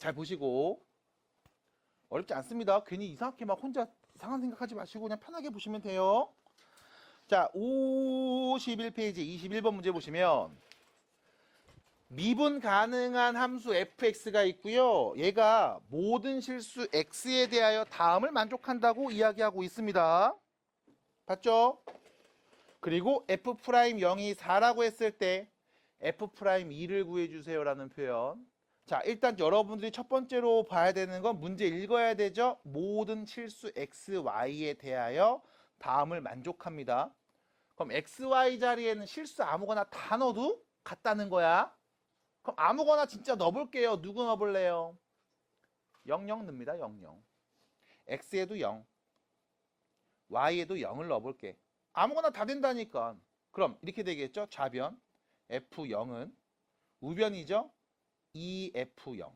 잘 보시고 어렵지 않습니다. 괜히 이상하게 막 혼자 이상한 생각하지 마시고 그냥 편하게 보시면 돼요. 자, 51페이지 21번 문제 보시면 미분 가능한 함수 fx가 있고요. 얘가 모든 실수 x에 대하여 다음을 만족한다고 이야기하고 있습니다. 봤죠? 그리고 f'0이 4라고 했을 때 f'2를 구해주세요 라는 표현. 자, 일단 여러분들이 첫 번째로 봐야 되는 건 문제 읽어야 되죠? 모든 실수 x, y에 대하여 다음을 만족합니다. 그럼 x, y 자리에는 실수 아무거나 다 넣어도 같다는 거야. 그럼 아무거나 진짜 넣어볼게요. 누구 넣어볼래요? 00 넣습니다. 00. x에도 0, y에도 0을 넣어볼게. 아무거나 다 된다니까. 그럼 이렇게 되겠죠? 좌변 f0은 우변이죠? 2f0.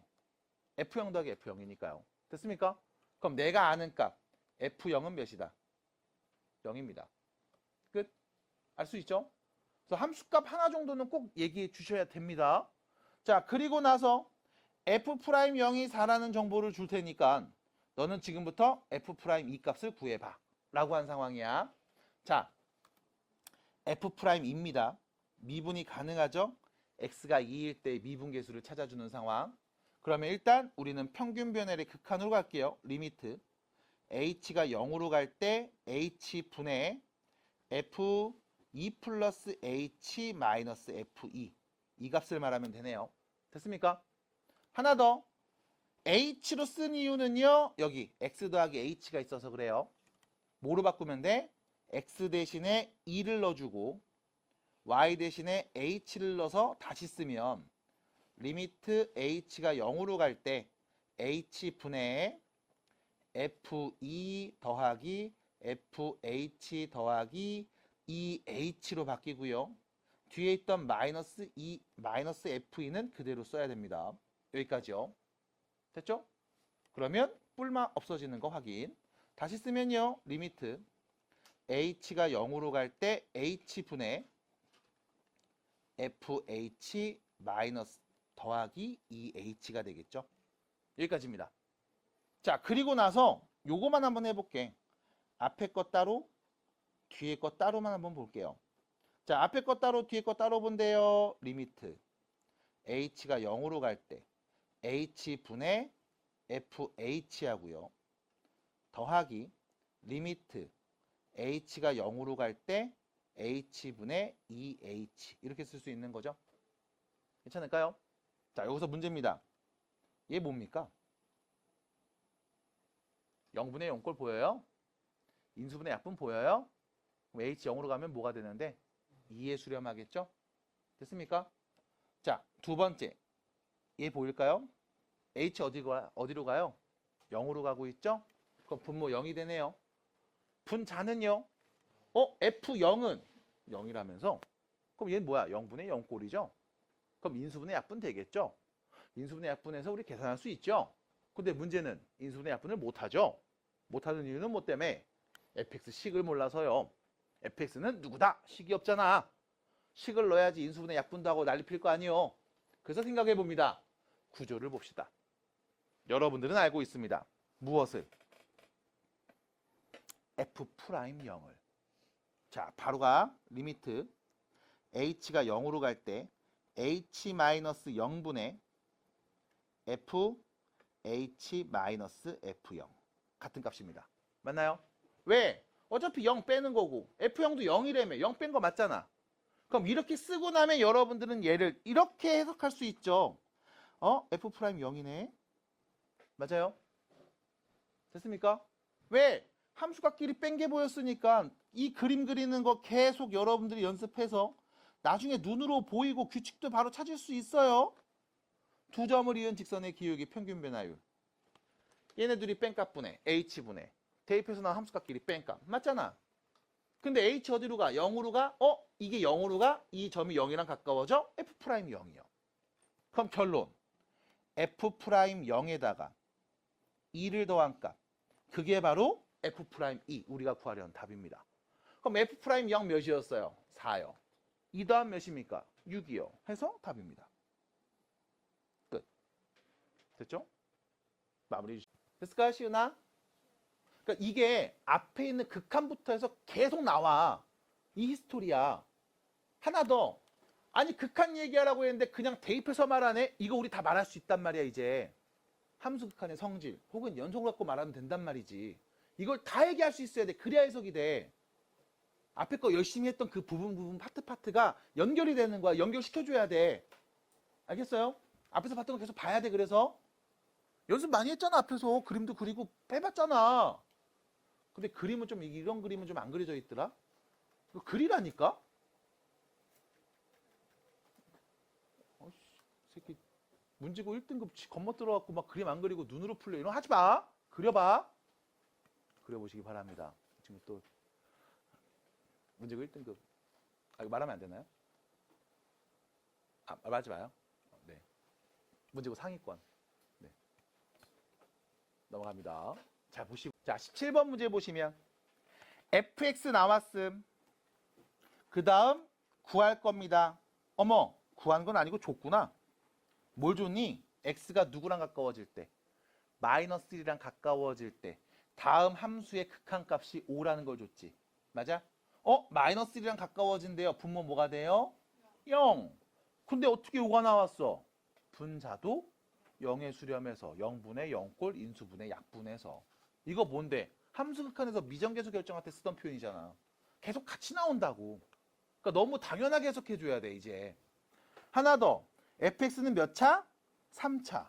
f0 더하기 f0이니까요. 됐습니까? 그럼 내가 아는 값 f0은 몇이다? 0입니다. 끝. 알 수 있죠? 그래서 함수값 하나 정도는 꼭 얘기해 주셔야 됩니다. 자, 그리고 나서 f'0이 4라는 정보를 줄 테니까 너는 지금부터 f'2 값을 구해봐 라고 한 상황이야. 자, f'2입니다. 미분이 가능하죠? x가 2일 때 미분계수를 찾아주는 상황. 그러면 일단 우리는 평균 변화의 극한으로 갈게요. 리미트 h가 0으로 갈 때 h분의 f2 플러스 h 마이너스 f2 이 값을 말하면 되네요. 됐습니까? 하나 더. h로 쓴 이유는요. 여기 x 더하기 h가 있어서 그래요. 뭐로 바꾸면 돼? x 대신에 2를 넣어주고 y 대신에 h를 넣어서 다시 쓰면 리미트 h가 0으로 갈 때 h분의 f2 더하기 fh 더하기 2h로 바뀌고요. 뒤에 있던 마이너스 f2는 그대로 써야 됩니다. 여기까지요. 됐죠? 그러면 뿔만 없어지는 거 확인. 다시 쓰면요. 리미트 h가 0으로 갈 때 h분의 fh 마이너스 더하기 2h가 되겠죠. 여기까지입니다. 자, 그리고 나서 요거만 한번 해볼게. 앞에 거 따로 뒤에 거 따로만 한번 볼게요. 자, 앞에 거 따로 뒤에 거 따로 본대요. 리미트 h가 0으로 갈 때 h분의 fh 하고요. 더하기 리미트 h가 0으로 갈 때 h분의 2h 이렇게 쓸 수 있는 거죠. 괜찮을까요? 자, 여기서 문제입니다. 얘 뭡니까? 0분의 0꼴 보여요? 인수분의 약분 보여요? 그럼 h 0으로 가면 뭐가 되는데? 2에 수렴하겠죠? 됐습니까? 자, 두 번째. 얘 보일까요? h 어디로 가요? 0으로 가고 있죠? 그럼 분모 0이 되네요. 분자는요? f0은 0이라면서? 그럼 얘는 뭐야? 0분의 0꼴이죠? 그럼 인수분의 약분 되겠죠? 인수분의 약분에서 우리 계산할 수 있죠? 근데 문제는 인수분의 약분을 못하죠? 못하는 이유는 뭐 때문에? fx 식을 몰라서요. fx는 누구다? 식이 없잖아. 식을 넣어야지 인수분의 약분도 하고 난리 필 거 아니에요. 그래서 생각해 봅니다. 구조를 봅시다. 여러분들은 알고 있습니다. 무엇을? f'0을. 자, 바로 가. 리미트 h가 0으로 갈 때 h-0분의 fh-f0 같은 값입니다. 맞나요? 왜? 어차피 0 빼는 거고 f0도 0이라며 0 뺀 거 맞잖아. 그럼 이렇게 쓰고 나면 여러분들은 얘를 이렇게 해석할 수 있죠. f'0이네. 맞아요? 됐습니까? 왜? 함수값끼리 뺀 게 보였으니까 이 그림 그리는 거 계속 여러분들이 연습해서 나중에 눈으로 보이고 규칙도 바로 찾을 수 있어요. 두 점을 이은 직선의 기울기 평균 변화율. 얘네들이 뺀값분해 h분해. 대입해서 나온 함수값끼리 뺀값. 맞잖아. 근데 h 어디로 가? 0으로 가? 이게 0으로 가? 이 점이 0이랑 가까워져? f'이 0이요. 그럼 결론. f'0에다가 2를 더한 값. 그게 바로 f'2 우리가 구하려는 답입니다. 그럼 f'0 몇이었어요? 4요. 2 더한 몇입니까? 6이요. 해서 답입니다. 끝. 됐죠? 마무리해 주시죠. 됐을까요, 시은아? 그러니까 이게 앞에 있는 극한부터 해서 계속 나와. 이 히스토리야. 하나 더. 아니 극한 얘기하라고 했는데 그냥 대입해서 말하네? 이거 우리 다 말할 수 있단 말이야 이제. 함수 극한의 성질 혹은 연속을 갖고 말하면 된단 말이지. 이걸 다 얘기할 수 있어야 돼. 그래야 해석이 돼. 앞에 거 열심히 했던 그 부분 파트가 연결이 되는 거야. 연결시켜줘야 돼. 알겠어요? 앞에서 봤던 거 계속 봐야 돼. 그래서 연습 많이 했잖아. 앞에서 그림도 그리고 해봤잖아. 근데 그림은 좀 이런 그림은 좀 안 그려져 있더라. 이거 그리라니까. 어이씨, 새끼 문지고 1등급 겁먹 들어갖고 막 그림 안 그리고 눈으로 풀려. 이런 거 하지 마. 그려봐. 그려보시기 바랍니다. 지금 또 문제고 1등급. 아, 이거 말하면 안 되나요? 아, 말하지 마요. 네. 문제고 상위권. 네. 넘어갑니다. 자, 보시고. 자, 17번 문제 보시면 fx 나왔음. 그 다음 구할 겁니다. 어머, 구한 건 아니고 줬구나. 뭘 줬니? x가 누구랑 가까워질 때? 마이너스 1이랑 가까워질 때 다음 함수의 극한값이 5라는 걸 줬지. 맞아? 마이너스 1이랑 가까워진대요. 분모 뭐가 돼요? 0. 근데 어떻게 5가 나왔어? 분자도 0에 수렴해서 0분의 0꼴 인수분의 약분해서. 이거 뭔데? 함수 극한에서 미정계수 결정할 때 쓰던 표현이잖아. 계속 같이 나온다고. 그러니까 너무 당연하게 해석해줘야 돼 이제. 하나 더. fx는 몇 차? 3차.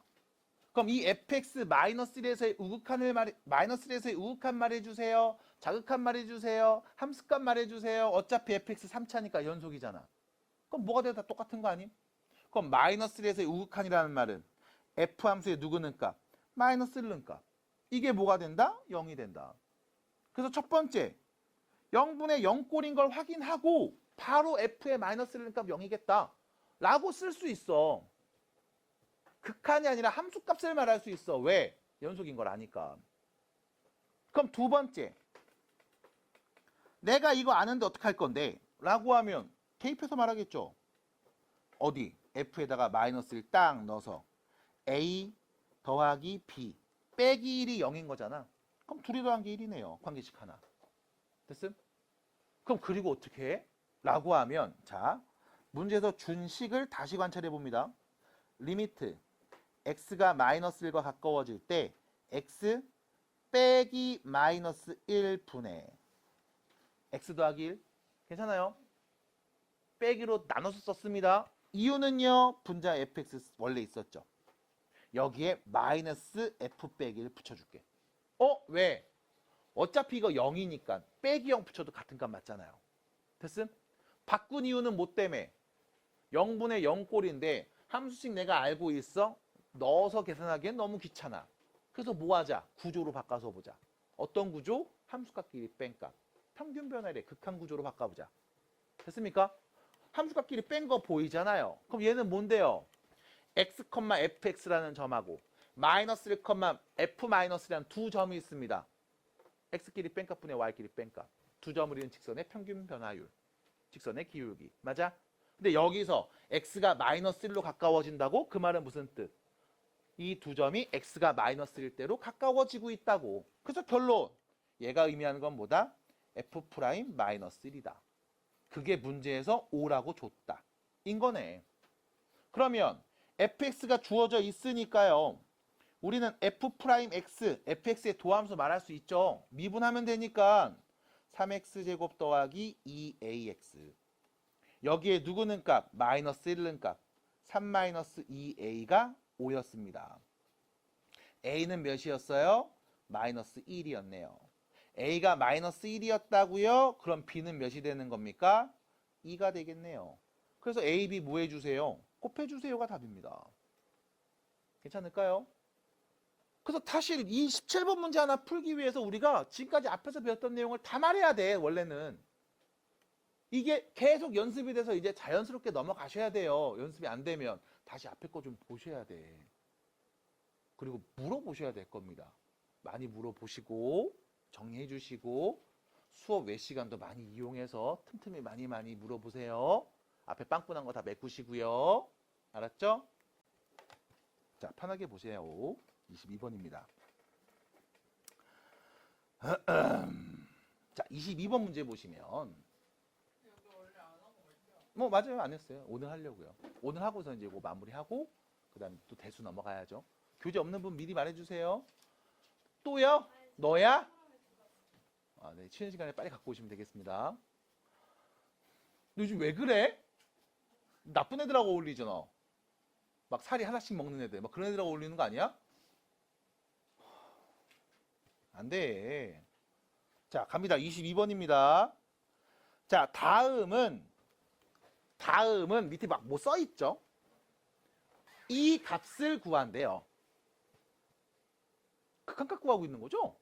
그럼 이 fx 마이너스 1에서의 우극한을 마이너스 1에서의 우극한 말해주세요. 자극한 말해주세요. 함수값 말해주세요. 어차피 fx 3차니까 연속이잖아. 그럼 뭐가 돼도 다 똑같은 거 아님? 그럼 마이너스 1에서의 우극한이라는 말은 f 함수의 누구는 값? 마이너스 1는 값. 이게 뭐가 된다? 0이 된다. 그래서 첫 번째 0분의 0꼴인 걸 확인하고 바로 f의 마이너스 1는 값 0이겠다 라고 쓸 수 있어. 극한이 아니라 함수값을 말할 수 있어. 왜? 연속인 걸 아니까. 그럼 두 번째 내가 이거 아는데 어떡할 건데? 라고 하면 대입해서 말하겠죠. 어디? f에다가 마이너스를 딱 넣어서 a 더하기 b 빼기 1이 0인 거잖아. 그럼 둘이 더한 게 1이네요. 관계식 하나. 됐음? 그럼 그리고 어떻게 해? 라고 하면 자 문제에서 준 식을 다시 관찰해 봅니다. 리미트 x가 마이너스 1과 가까워질 때 x 빼기 마이너스 1분의 x 더하기 1 괜찮아요? 빼기로 나눠서 썼습니다. 이유는요. 분자 fx 원래 있었죠. 여기에 마이너스 f 빼기 1 붙여줄게. 왜? 어차피 이거 0이니까 빼기 0 붙여도 같은 값 맞잖아요. 됐음? 바꾼 이유는 뭐 때문에? 0분의 0꼴인데 함수식 내가 알고 있어? 넣어서 계산하기엔 너무 귀찮아. 그래서 뭐 하자? 구조로 바꿔서 보자. 어떤 구조? 함수값끼리 뺀값. 평균 변화율의 극한 구조로 바꿔보자. 됐습니까? 함수값끼리 뺀 거 보이잖아요. 그럼 얘는 뭔데요? x, fx라는 점하고 마이너스 1, f-라는 두 점이 있습니다. x끼리 뺀값분의 y끼리 뺀값. 두 점을 이은 직선의 평균 변화율. 직선의 기울기. 맞아? 근데 여기서 x가 마이너스 1로 가까워진다고? 그 말은 무슨 뜻? 이 두 점이 x가 마이너스 1대로 가까워지고 있다고. 그래서 결론. 얘가 의미하는 건 뭐다? f 프라임 마이너스 1이다. 그게 문제에서 5라고 줬다. 인 거네. 그러면 fx가 주어져 있으니까요. 우리는 f 프라임 x, fx의 도함수 말할 수 있죠. 미분하면 되니까 3x제곱 더하기 2ax. 여기에 누구는 값? 마이너스 1는 값. 3 마이너스 2a가 5였습니다. a는 몇이었어요? 마이너스 1이었네요. a가 마이너스 1이었다고요? 그럼 b는 몇이 되는 겁니까? 2가 되겠네요. 그래서 a, b 뭐 해주세요? 곱해주세요가 답입니다. 괜찮을까요? 그래서 사실 이 17번 문제 하나 풀기 위해서 우리가 지금까지 앞에서 배웠던 내용을 다 말해야 돼. 원래는. 이게 계속 연습이 돼서 이제 자연스럽게 넘어가셔야 돼요. 연습이 안 되면 다시 앞에 거 좀 보셔야 돼. 그리고 물어보셔야 될 겁니다. 많이 물어보시고 정리해 주시고 수업 외 시간도 많이 이용해서 틈틈이 많이 물어보세요. 앞에 빵꾸난 거 다 메꾸시고요. 알았죠? 자, 편하게 보세요. 22번입니다. 자, 22번 문제 보시면 뭐 맞아요. 안 했어요. 오늘 하려고요. 오늘 하고서 이제 이거 마무리하고 그 다음에 또 대수 넘어가야죠. 교재 없는 분 미리 말해주세요. 또요? 너야? 아, 네. 쉬는 시간에 빨리 갖고 오시면 되겠습니다. 너 요즘 왜 그래? 나쁜 애들하고 어울리잖아. 막 살이 하나씩 먹는 애들. 막 그런 애들하고 어울리는 거 아니야? 안 돼. 자, 갑니다. 22번입니다. 자, 다음은 밑에 막 뭐 써있죠? 이 값을 구한대요. 극한값 구하고 있는 거죠?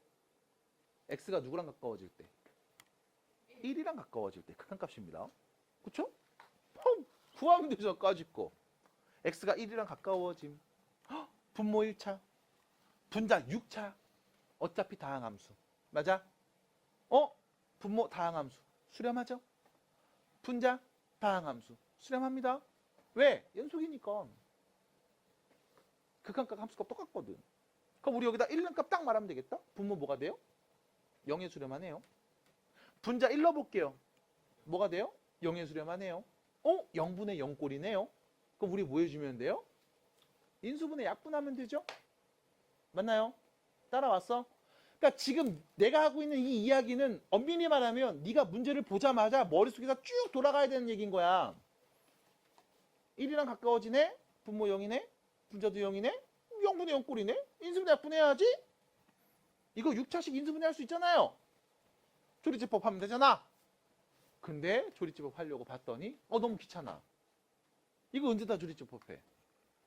x가 누구랑 가까워질 때? 1이랑 가까워질 때 극한값입니다. 그쵸? 펑! 구하면 되죠. 까짓 거. x가 1이랑 가까워짐. 헉! 분모 1차. 분자 6차. 어차피 다항함수. 맞아? 분모 다항함수. 수렴하죠? 분자 다항함수. 수렴합니다. 왜? 연속이니까. 극한값 함수값 똑같거든. 그럼 우리 여기다 1는 값 딱 말하면 되겠다? 분모 뭐가 돼요? 0에 수렴하네요. 분자 1 넣어볼게요. 뭐가 돼요? 0에 수렴하네요. 0분의 0꼴이네요. 그럼 우리 뭐 해주면 돼요? 인수분해 약분하면 되죠? 맞나요? 따라왔어? 그러니까 지금 내가 하고 있는 이 이야기는 엄밀히 말하면 네가 문제를 보자마자 머릿속에서 쭉 돌아가야 되는 얘기인 거야. 1이랑 가까워지네? 분모 0이네? 분자도 0이네? 0분의 0꼴이네? 인수분해 약분해야지? 이거 6차식 인수분해 할 수 있잖아요. 조리제법 하면 되잖아. 근데 조리제법 하려고 봤더니 너무 귀찮아. 이거 언제 다 조리제법 해?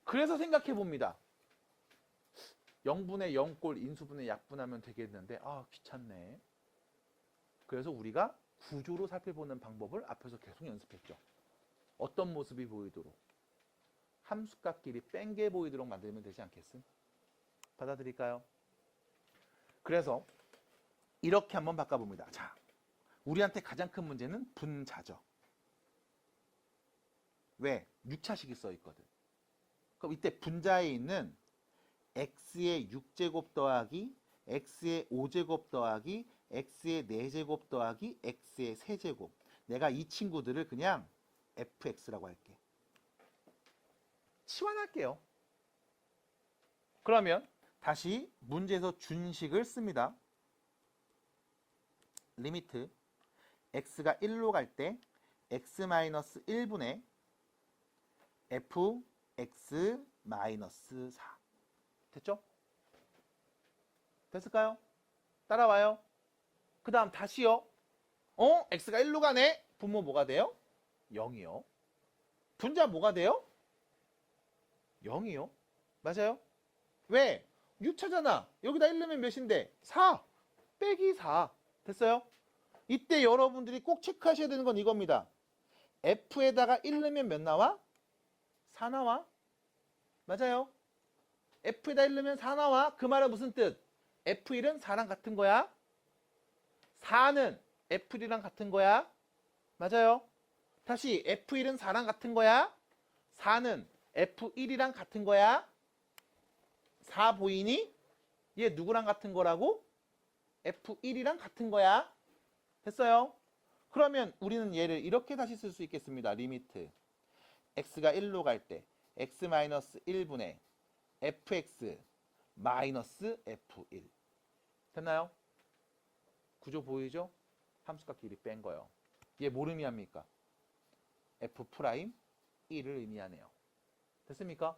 그래서 생각해 봅니다. 0분의 0꼴 인수분해 약분하면 되겠는데 귀찮네. 그래서 우리가 구조로 살펴보는 방법을 앞에서 계속 연습했죠. 어떤 모습이 보이도록? 함수값끼리 뺀게 보이도록 만들면 되지 않겠음? 받아들일까요? 그래서 이렇게 한번 바꿔봅니다. 자, 우리한테 가장 큰 문제는 분자죠. 왜? 6차식이 써있거든. 그럼 이때 분자에 있는 x의 6제곱 더하기 x의 5제곱 더하기 x의 4제곱 더하기 x의 3제곱. 내가 이 친구들을 그냥 fx라고 할게. 치환할게요. 그러면 다시 문제에서 준식을 씁니다. 리미트 x가 1로 갈 때 x-1분의 fx-4 됐죠? 됐을까요? 따라와요. 그 다음 다시요. x가 1로 가네. 분모 뭐가 돼요? 0이요. 분자 뭐가 돼요? 0이요. 맞아요? 왜? 6차잖아. 여기다 1 넣으면 몇인데? 4 빼기 4 됐어요? 이때 여러분들이 꼭 체크하셔야 되는 건 이겁니다. f에다가 1 넣으면 몇 나와? 4 나와. 맞아요? f에다 1 넣으면 4 나와. 그 말은 무슨 뜻? f1은 4랑 같은 거야. 4는 f1이랑 같은 거야. 맞아요? 다시 f1은 4랑 같은 거야. 4는 f1이랑 같은 거야. 4 보이니? 얘 누구랑 같은 거라고? f1이랑 같은 거야. 됐어요? 그러면 우리는 얘를 이렇게 다시 쓸 수 있겠습니다. 리미트 x가 1로 갈 때 x-1분의 fx-f1 됐나요? 구조 보이죠? 함수값 길이 뺀 거예요. 얘 뭘 의미합니까? f'1을 의미하네요. 됐습니까?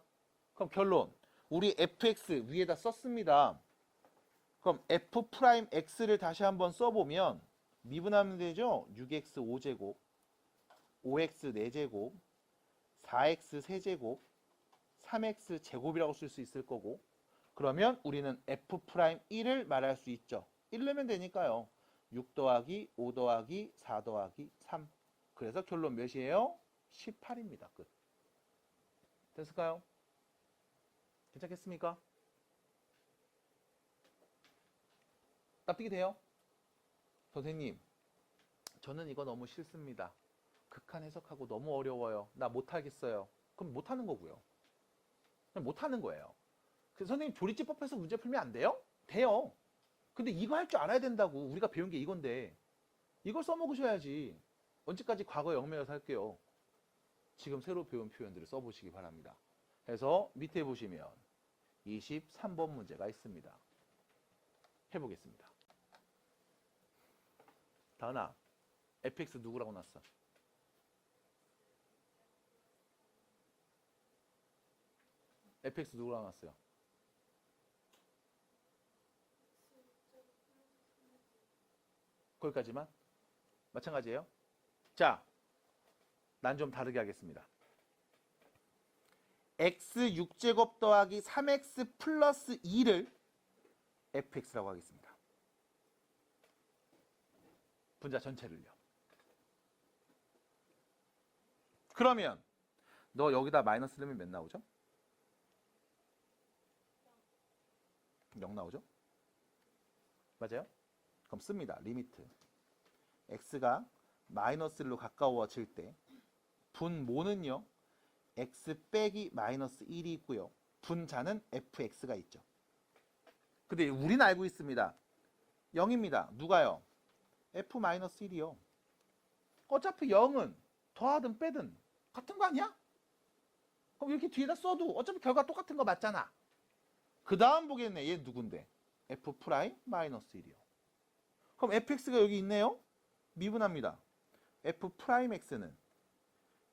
그럼 결론 우리 fx 위에다 썼습니다. 그럼 f'x를 다시 한번 써보면 미분하면 되죠? 6x 5제곱 5x 4제곱 4x 3제곱 3x 제곱이라고 쓸 수 있을 거고 그러면 우리는 f'1을 말할 수 있죠. 1 넣으면 되니까요. 6 더하기 5 더하기 4 더하기 3 그래서 결론 몇이에요? 18입니다. 끝. 됐을까요? 괜찮겠습니까? 납득이 돼요? 선생님, 저는 이거 너무 싫습니다. 극한 해석하고 너무 어려워요. 나 못하겠어요. 그럼 못하는 거고요. 그냥 못하는 거예요. 그 선생님 조리집법에서 문제 풀면 안 돼요? 돼요. 근데 이거 할 줄 알아야 된다고. 우리가 배운 게 이건데 이걸 써먹으셔야지. 언제까지 과거 영매여서 할게요. 지금 새로 배운 표현들을 써보시기 바랍니다. 그래서 밑에 보시면 23번 문제가 있습니다. 해보겠습니다. 다은아, fx 누구라고 났어? fx 누구라고 났어요? 거기까지만? 마찬가지예요? 자, 난 좀 다르게 하겠습니다. x 6제곱 더하기 3x 플러스 2를 fx라고 하겠습니다. 분자 전체를요. 그러면 너 여기다 마이너스 넣으면 몇 나오죠? 0 나오죠? 맞아요? 그럼 씁니다. 리미트 x가 마이너스 1로 가까워질 때 분모는요 x 빼기 마이너스 1이 있고요. 분자는 fx가 있죠. 근데 우리는 알고 있습니다. 0입니다. 누가요? f 마이너스 1이요. 어차피 0은 더하든 빼든 같은 거 아니야? 그럼 이렇게 뒤에다 써도 어차피 결과 똑같은 거 맞잖아. 그 다음 보겠네. 얘 누군데? f 프라임 마이너스 1이요. 그럼 fx가 여기 있네요. 미분합니다. f 프라임 x는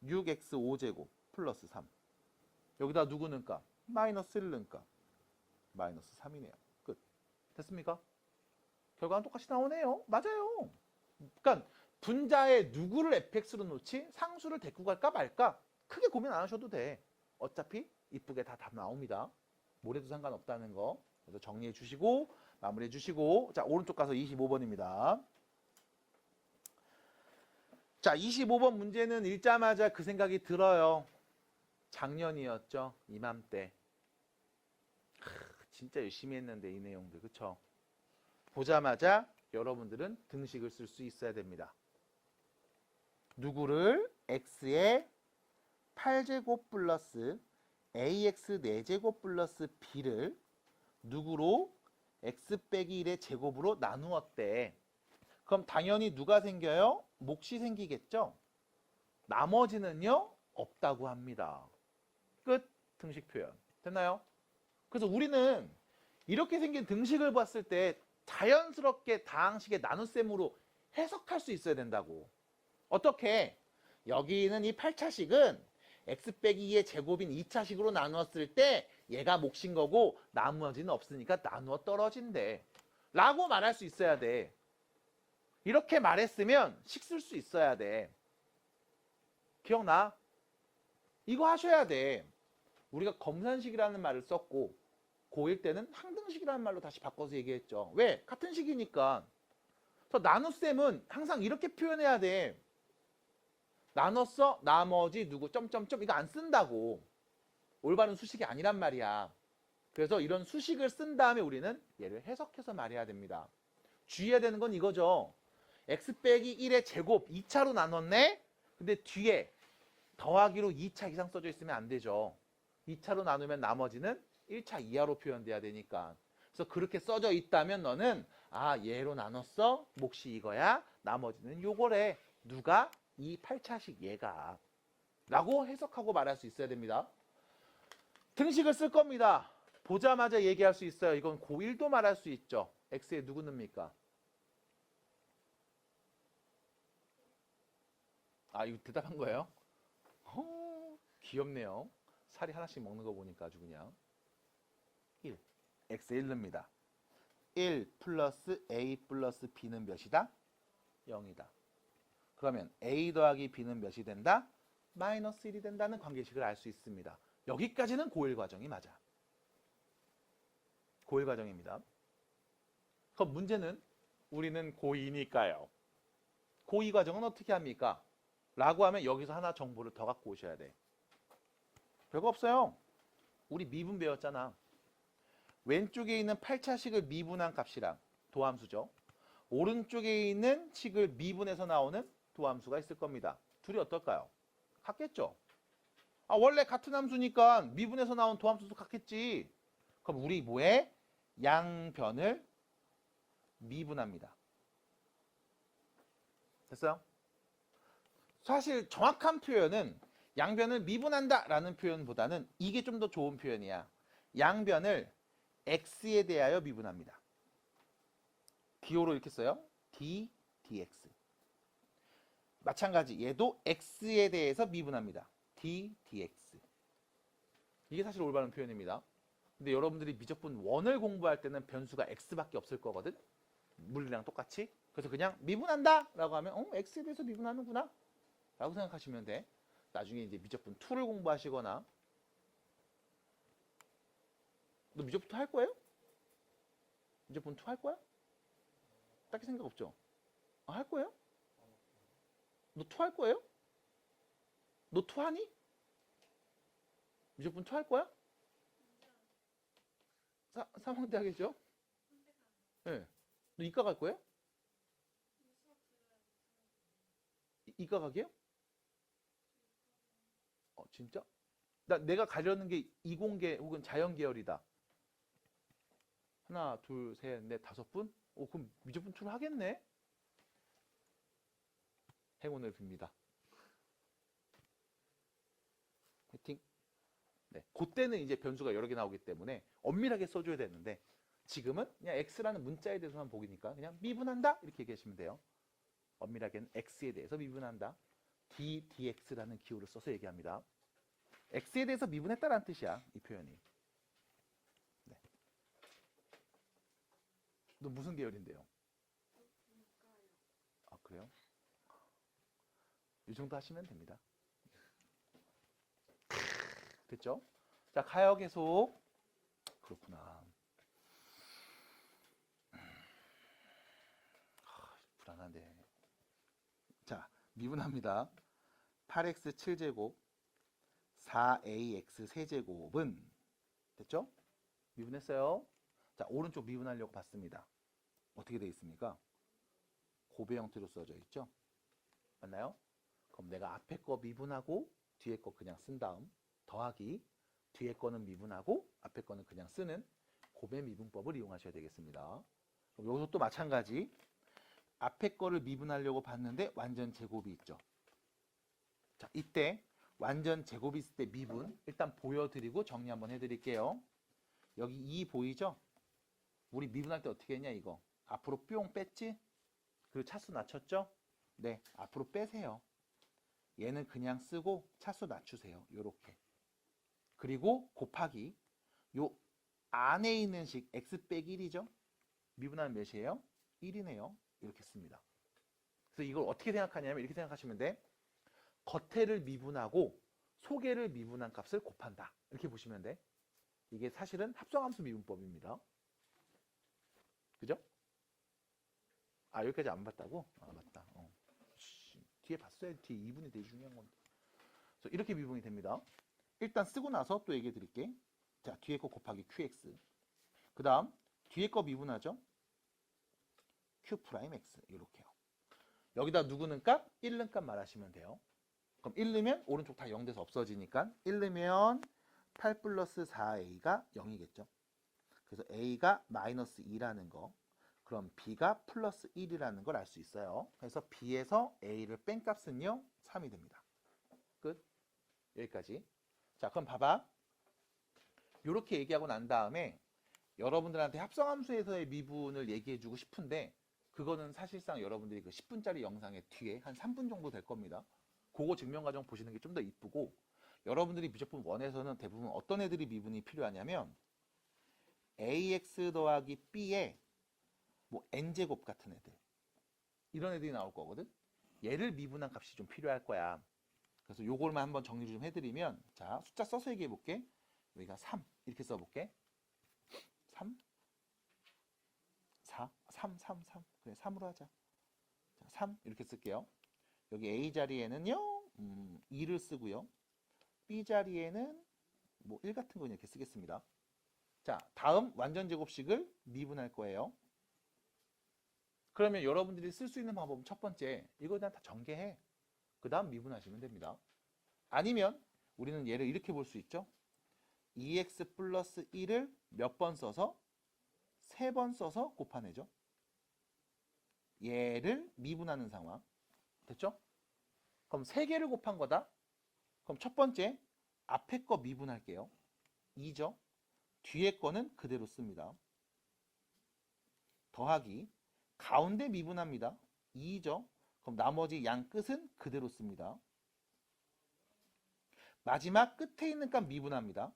6x 5제곱 플러스 3. 여기다 누구 넣을까? 마이너스 1 넣을까? 마이너스 3이네요. 끝. 됐습니까? 결과는 똑같이 나오네요. 맞아요. 그러니까 분자에 누구를 fx로 놓지 상수를 데리고 갈까 말까 크게 고민 안 하셔도 돼. 어차피 이쁘게 다 답 나옵니다. 뭐래도 상관없다는 거. 그래서 정리해 주시고 마무리해 주시고 자 오른쪽 가서 25번입니다. 자 25번 문제는 읽자마자 그 생각이 들어요. 작년이었죠. 이맘때. 진짜 열심히 했는데 이 내용들 그쵸? 보자마자 여러분들은 등식을 쓸 수 있어야 됩니다. 누구를 x의 8제곱 플러스 ax 4제곱 플러스 b를 누구로 x 빼기 1의 제곱으로 나누었대. 그럼 당연히 누가 생겨요? 몫이 생기겠죠? 나머지는요? 없다고 합니다. 끝. 등식 표현. 됐나요? 그래서 우리는 이렇게 생긴 등식을 봤을 때 자연스럽게 다항식의 나눗셈으로 해석할 수 있어야 된다고. 어떻게? 여기는 이 8차식은 x 빼기 2의 제곱인 2차식으로 나누었을 때 얘가 몫인 거고 나머지는 없으니까 나누어 떨어진대. 라고 말할 수 있어야 돼. 이렇게 말했으면 식 쓸 수 있어야 돼. 기억나? 이거 하셔야 돼. 우리가 검산식이라는 말을 썼고 고1 때는 항등식이라는 말로 다시 바꿔서 얘기했죠. 왜? 같은 식이니까. 그래서 나눗셈은 항상 이렇게 표현해야 돼. 나눴어? 나머지 누구 점점점 이거 안 쓴다고. 올바른 수식이 아니란 말이야. 그래서 이런 수식을 쓴 다음에 우리는 얘를 해석해서 말해야 됩니다. 주의해야 되는 건 이거죠. x 빼기 1의 제곱 2차로 나눴네? 근데 뒤에 더하기로 2차 이상 써져 있으면 안 되죠. 2차로 나누면 나머지는 1차 이하로 표현돼야 되니까. 그래서 그렇게 써져 있다면 너는 아 얘로 나눴어? 몫이 이거야? 나머지는 요거래. 누가? 이 8차식 얘가. 라고 해석하고 말할 수 있어야 됩니다. 등식을 쓸 겁니다. 보자마자 얘기할 수 있어요. 이건 고1도 말할 수 있죠. x에 누구 넣습니까? 아 이거 대답한 거예요? 귀엽네요. 살이 하나씩 먹는 거 보니까 아주 그냥 1. x에 1 넣습니다. 1 플러스 a 플러스 b는 몇이다? 0이다. 그러면 a 더하기 b는 몇이 된다? 마이너스 1이 된다는 관계식을 알 수 있습니다. 여기까지는 고1 과정이 맞아. 고1 과정입니다. 그럼 문제는 우리는 고2니까요. 고2 과정은 어떻게 합니까? 라고 하면 여기서 하나 정보를 더 갖고 오셔야 돼. 별거 없어요. 우리 미분 배웠잖아. 왼쪽에 있는 8차식을 미분한 값이랑 도함수죠. 오른쪽에 있는 식을 미분해서 나오는 도함수가 있을 겁니다. 둘이 어떨까요? 같겠죠? 아, 원래 같은 함수니까 미분해서 나온 도함수도 같겠지. 그럼 우리 뭐해? 양변을 미분합니다. 됐어요? 사실 정확한 표현은 양변을 미분한다 라는 표현보다는 이게 좀 더 좋은 표현이야. 양변을 x에 대하여 미분합니다. 기호로 이렇게 써요. d, dx. 마찬가지 얘도 x에 대해서 미분합니다. d, dx. 이게 사실 올바른 표현입니다. 근데 여러분들이 미적분 1을 공부할 때는 변수가 x밖에 없을 거거든. 물리랑 똑같이. 그래서 그냥 미분한다 라고 하면 x에 대해서 미분하는구나 라고 생각하시면 돼. 나중에 이제 미적분 2를 공부하시거나. 너 미적분 2 할 거예요? 미적분 2 할 거야? 딱히 생각 없죠? 할 거예요? 너 2 할 거예요? 너 2 하니? 미적분 2 할 거야? 사망대학이죠? 네. 너 이과 갈 거예요? 이과 가게요? 진짜? 내가 가려는 게 이공계 혹은 자연계열이다. 하나, 둘, 셋, 넷, 5분? 그럼 미적분 2를 하겠네? 행운을 빕니다. 화이팅! 네, 그때는 이제 변수가 여러 개 나오기 때문에 엄밀하게 써줘야 되는데 지금은 그냥 x라는 문자에 대해서만 보기니까 그냥 미분한다 이렇게 얘기하시면 돼요. 엄밀하게는 x에 대해서 미분한다. d, dx라는 기호를 써서 얘기합니다. x에 대해서 미분했다라는 뜻이야, 이 표현이. 네. 너 무슨 계열인데요? 그래요? 이 정도 하시면 됩니다. 됐죠? 자, 가요 계속. 그렇구나. 불안한데. 자, 미분합니다. 8x 7제곱 4ax 세제곱은 됐죠? 미분했어요. 자, 오른쪽 미분하려고 봤습니다. 어떻게 되어 있습니까? 고배 형태로 써져 있죠? 맞나요? 그럼 내가 앞에 거 미분하고 뒤에 거 그냥 쓴 다음 더하기 뒤에 거는 미분하고 앞에 거는 그냥 쓰는 고배 미분법을 이용하셔야 되겠습니다. 그럼 여기서 또 마찬가지. 앞에 거를 미분하려고 봤는데 완전 제곱이 있죠. 자, 이때 완전 제곱이 있을 때 미분 일단 보여드리고 정리 한번 해드릴게요. 여기 2 보이죠? 우리 미분할 때 어떻게 했냐 이거. 앞으로 뿅 뺐지? 그리고 차수 낮췄죠? 네, 앞으로 빼세요. 얘는 그냥 쓰고 차수 낮추세요. 요렇게. 그리고 곱하기 요 안에 있는 식 x 빼기 1이죠? 미분하면 몇이에요? 1이네요. 이렇게 씁니다. 그래서 이걸 어떻게 생각하냐면 이렇게 생각하시면 돼. 겉에를 미분하고 속에를 미분한 값을 곱한다. 이렇게 보시면 돼. 이게 사실은 합성함수 미분법입니다. 그죠? 여기까지 안 봤다고? 맞다. 뒤에 봤어요. 뒤에 2분이 되게 중요한 건데. 그래서 이렇게 미분이 됩니다. 일단 쓰고 나서 또 얘기해 드릴게. 자, 뒤에 거 곱하기 qx. 그 다음 뒤에 거 미분하죠. q'x 이렇게요. 여기다 누구는 값? 1 넣은 값 말하시면 돼요. 그럼 1 넣으면 오른쪽 다 0 돼서 없어지니까 1 넣으면 8 플러스 4a가 0이겠죠. 그래서 a가 마이너스 2라는 거. 그럼 b가 플러스 1이라는 걸 알 수 있어요. 그래서 b에서 a를 뺀 값은요 3이 됩니다. 끝. 여기까지. 자, 그럼 봐봐. 이렇게 얘기하고 난 다음에 여러분들한테 합성함수에서의 미분을 얘기해주고 싶은데 그거는 사실상 여러분들이 그 10분짜리 영상의 뒤에 한 3분 정도 될 겁니다. 그거 증명과정 보시는 게 좀 더 이쁘고 여러분들이 미적분 1에서는 대부분 어떤 애들이 미분이 필요하냐면 ax 더하기 b에 뭐 n제곱 같은 애들 이런 애들이 나올 거거든. 얘를 미분한 값이 좀 필요할 거야. 그래서 요걸만 한번 정리를 좀 해드리면 자, 숫자 써서 얘기해 볼게. 여기가 3 이렇게 써볼게. 3 4 3 3 3 그래 3으로 하자. 자, 3 이렇게 쓸게요. 여기 A 자리에는요 2를 쓰고요. B 자리에는 뭐 1 같은 거 이렇게 쓰겠습니다. 자, 다음 완전 제곱식을 미분할 거예요. 그러면 여러분들이 쓸 수 있는 방법은 첫 번째, 이거 그냥 다 전개해. 그 다음 미분하시면 됩니다. 아니면 우리는 얘를 이렇게 볼 수 있죠. 2x 플러스 1을 몇 번 써서? 3번 써서 곱하내죠. 얘를 미분하는 상황. 됐죠? 그럼 3개를 곱한 거다. 그럼 첫 번째 앞에 거 미분할게요. 2죠. 뒤에 거는 그대로 씁니다. 더하기 가운데 미분합니다. 2죠. 그럼 나머지 양 끝은 그대로 씁니다. 마지막 끝에 있는 값 미분합니다.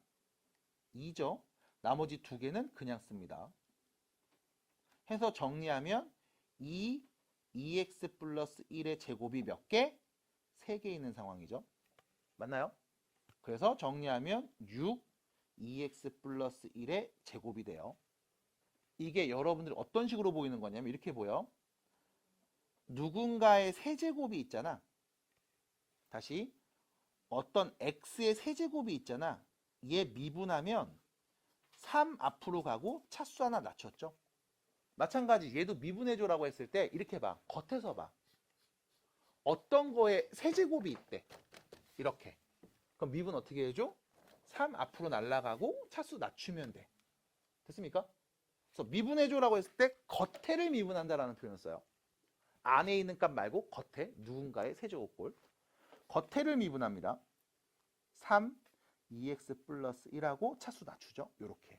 2죠. 나머지 두 개는 그냥 씁니다. 해서 정리하면 2x 플러스 1의 제곱이 몇 개? 3개 있는 상황이죠. 맞나요? 그래서 정리하면 2x 플러스 1의 제곱이 돼요. 이게 여러분들이 어떤 식으로 보이는 거냐면 이렇게 보여. 누군가의 세제곱이 있잖아. 다시 어떤 x의 세제곱이 있잖아. 얘 미분하면 3 앞으로 가고 차수 하나 낮췄죠. 마찬가지 얘도 미분해줘라고 했을 때 이렇게 봐. 겉에서 봐. 어떤 거에 세제곱이 있대. 이렇게. 그럼 미분 어떻게 해줘? 3 앞으로 날아가고 차수 낮추면 돼. 됐습니까? 그래서 미분해줘라고 했을 때 겉에를 미분한다라는 표현을 써요. 안에 있는 값 말고 겉에 누군가의 세제곱꼴. 겉에를 미분합니다. 3, 2x 플러스 1하고 차수 낮추죠. 요렇게.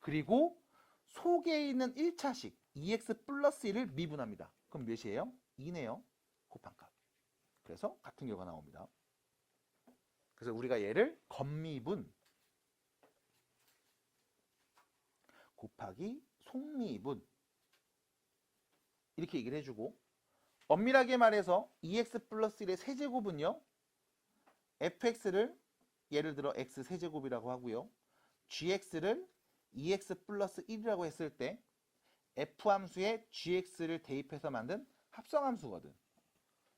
그리고 속에 있는 1차식 2x 플러스 1을 미분합니다. 그럼 몇이에요? 2네요. 곱한 값. 그래서 같은 결과가 나옵니다. 그래서 우리가 얘를 겉미분 곱하기 속미분 이렇게 얘기를 해주고, 엄밀하게 말해서 2x 플러스 1의 세제곱은요, fx를 예를 들어 x 세제곱이라고 하고요, gx를 2x 플러스 1이라고 했을 때 f함수에 gx를 대입해서 만든 합성함수거든.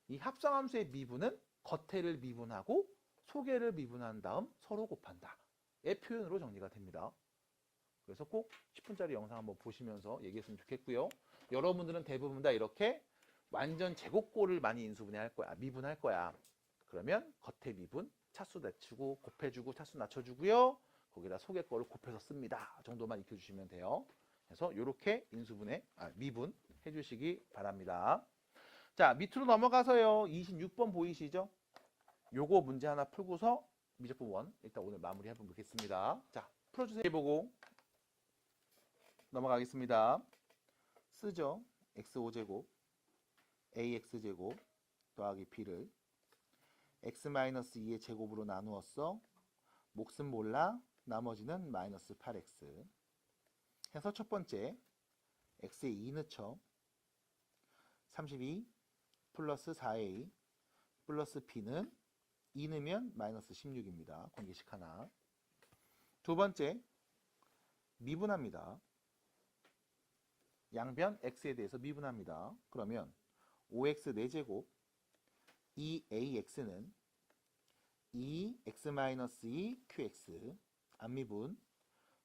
이 합성함수의 미분은 겉에를 미분하고 속에를 미분한 다음 서로 곱한다. 의 표현으로 정리가 됩니다. 그래서 꼭 10분짜리 영상 한번 보시면서 얘기했으면 좋겠고요. 여러분들은 대부분 다 이렇게 완전 제곱꼴을 많이 인수분해할 거야. 미분할 거야. 그러면 겉에 미분, 차수 낮추고 곱해주고 차수 낮춰주고요. 거기다 속에 거를 곱해서 씁니다. 정도만 익혀주시면 돼요. 그래서 이렇게 미분 해주시기 바랍니다. 자, 밑으로 넘어가서요. 26번 보이시죠? 요거 문제 하나 풀고서 미적분 1 일단 오늘 마무리 해보겠습니다. 자, 풀어주세요. 보고 넘어가겠습니다. 쓰죠. x5제곱 ax제곱 더하기 b를 x-2의 제곱으로 나누었어. 몫은 몰라. 나머지는 마이너스 8x 해서 첫 번째 x에 2 넣죠. 32 플러스 4a 플러스 b는 2 넣으면 마이너스 16입니다. 공개식 하나. 두 번째 미분합니다. 양변 x에 대해서 미분합니다. 그러면 5x 4제곱 2ax는 2x-2qx 앞미분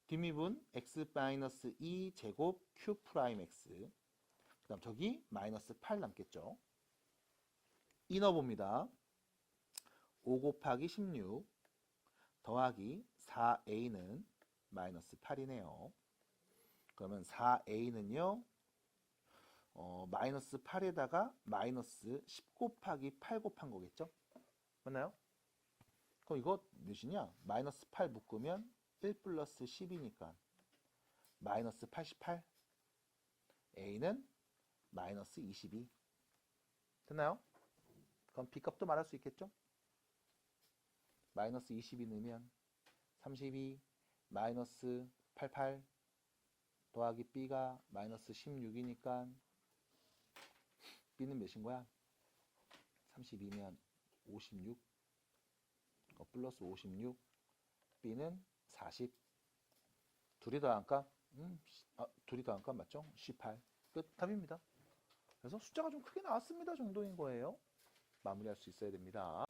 뒷미분 x-2 제곱 q 프라임 x 그 다음 저기 마이너스 8 남겠죠. 이 넣어봅니다. 5 곱하기 16 더하기 4a는 마이너스 8이네요. 그러면 4a는요 마이너스 8에다가 마이너스 10 곱하기 8 곱한 거겠죠? 맞나요? 그럼 이거 몇이냐? 마이너스 8 묶으면 1 플러스 10이니까 마이너스 88 a는 마이너스 22 됐나요? 그럼 b값도 말할 수 있겠죠? 마이너스 22 넣으면 32 마이너스 88 더하기 b가 마이너스 16이니까 b는 몇인 거야? 32면 56 플러스 56 b는 40 둘이 더한 값? 둘이 더한 값 맞죠? 18 끝 답입니다. 그래서 숫자가 좀 크게 나왔습니다 정도인 거예요. 마무리할 수 있어야 됩니다.